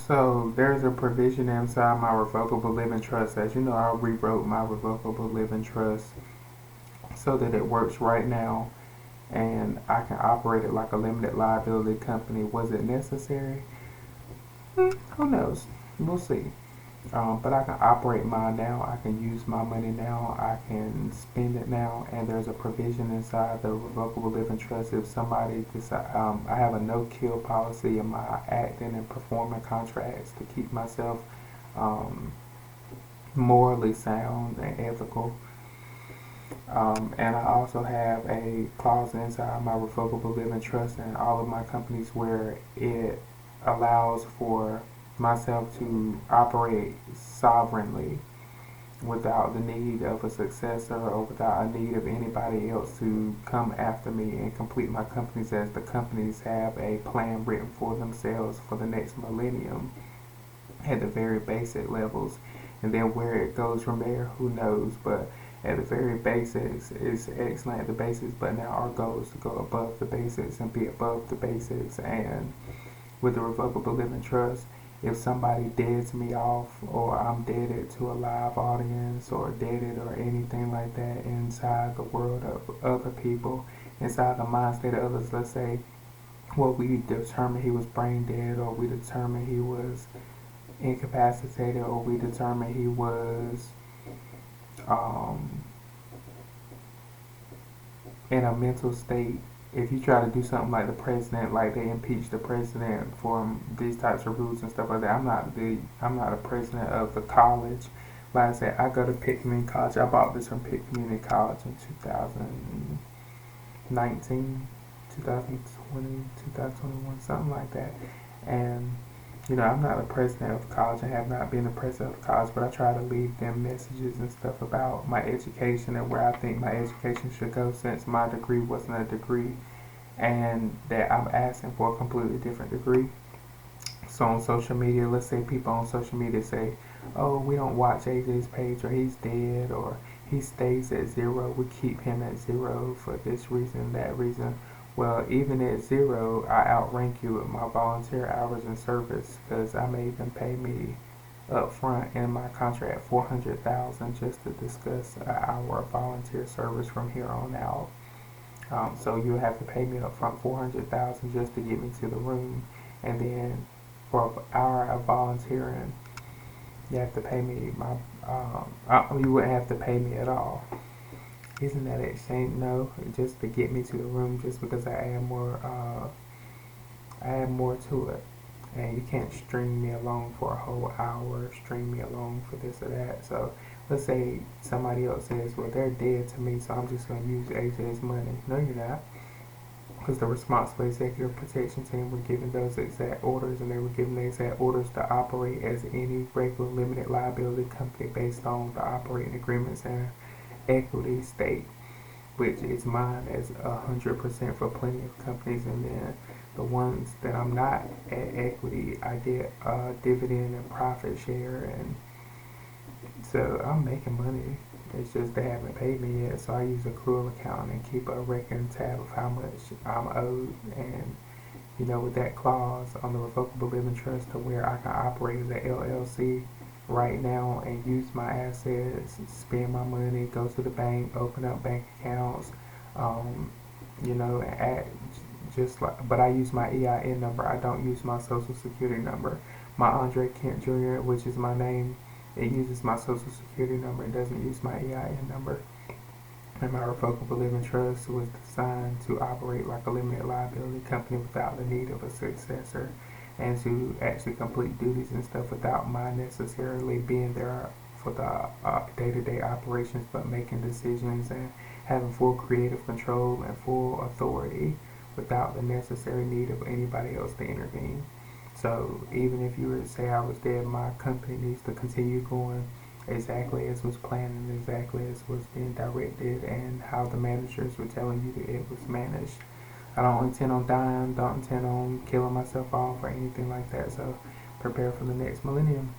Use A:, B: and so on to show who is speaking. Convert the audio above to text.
A: So there's a provision inside my revocable living trust. As you know, I rewrote my revocable living trust so that it works right now and I can operate it like a limited liability company. Was it necessary? Who knows? We'll see. But I can operate mine now. I can use my money now. I can spend it now. And there's a provision inside the revocable living trust. If somebody decide, I have a no-kill policy in my acting and performing contracts to keep myself um, morally sound and ethical. And I also have a clause inside my revocable living trust and all of my companies where it allows for myself to operate sovereignly without the need of a successor or without a need of anybody else to come after me and complete my companies, as the companies have a plan written for themselves for the next millennium at the very basic levels. And then where it goes from there, who knows? But at the very basics, it's excellent at the basics, but now our goal is to go above the basics and be above the basics. And with the revocable living trust, if somebody deads me off or I'm deaded to a live audience or deaded or anything like that inside the world of other people, inside the mind state of others, let's say, well, we determined he was brain dead, or we determined he was incapacitated, or we determined he was um, in a mental state. If you try to do something like the president, like they impeach the president for these types of rules and stuff like that, I'm not a president of the college. Like I said, I go to Pitt Community College. I bought this from Pitt Community College in 2019, 2020, 2021, something like that. And I'm not a president of the college. I have not been a president of the college, but I try to leave them messages and stuff about my education and where I think my education should go, since my degree wasn't a degree and that I'm asking for a completely different degree. So on social media, let's say people on social media say, oh, we don't watch AJ's page, or he's dead, or he stays at zero. We keep him at zero for this reason, that reason. Well, even at zero, I outrank you with my volunteer hours in service, because I may even pay me up front in my contract $400,000 just to discuss an hour of volunteer service from here on out. So you have to pay me up front $400,000 just to get me to the room, and then for an hour of volunteering, you have to pay me you wouldn't have to pay me at all. Isn't that exchange? No, just to get me to the room, just because I add more to it. And you can't string me along for a whole hour, string me along for this or that. So let's say somebody else says, well, they're dead to me, so I'm just going to use AJ's money. No, you're not. Because the responsible executive protection team were given those exact orders, and they were given the exact orders to operate as any regular limited liability company based on the operating agreements and equity stake, which is mine as 100% for plenty of companies. And then the ones that I'm not at equity, I get a dividend and profit share, and so I'm making money. It's just they haven't paid me yet, so I use accrual account and keep a record and tab of how much I'm owed. And with that clause on the revocable living trust, to where I can operate as an LLC right now and use my assets, spend my money, go to the bank, open up bank accounts, and add just like. But I use my EIN number. I don't use my social security number. My Andre Kent Jr., which is my name, it uses my social security number. It doesn't use my EIN number. And my revocable living trust was designed to operate like a limited liability company without the need of a successor, and to actually complete duties and stuff without my necessarily being there for the day-to-day operations, but making decisions and having full creative control and full authority without the necessary need of anybody else to intervene. So even if you were to say I was dead, my company needs to continue going exactly as was planned and exactly as was being directed, and how the managers were telling you that it was managed. I don't intend on dying, don't intend on killing myself off or anything like that. So prepare for the next millennium.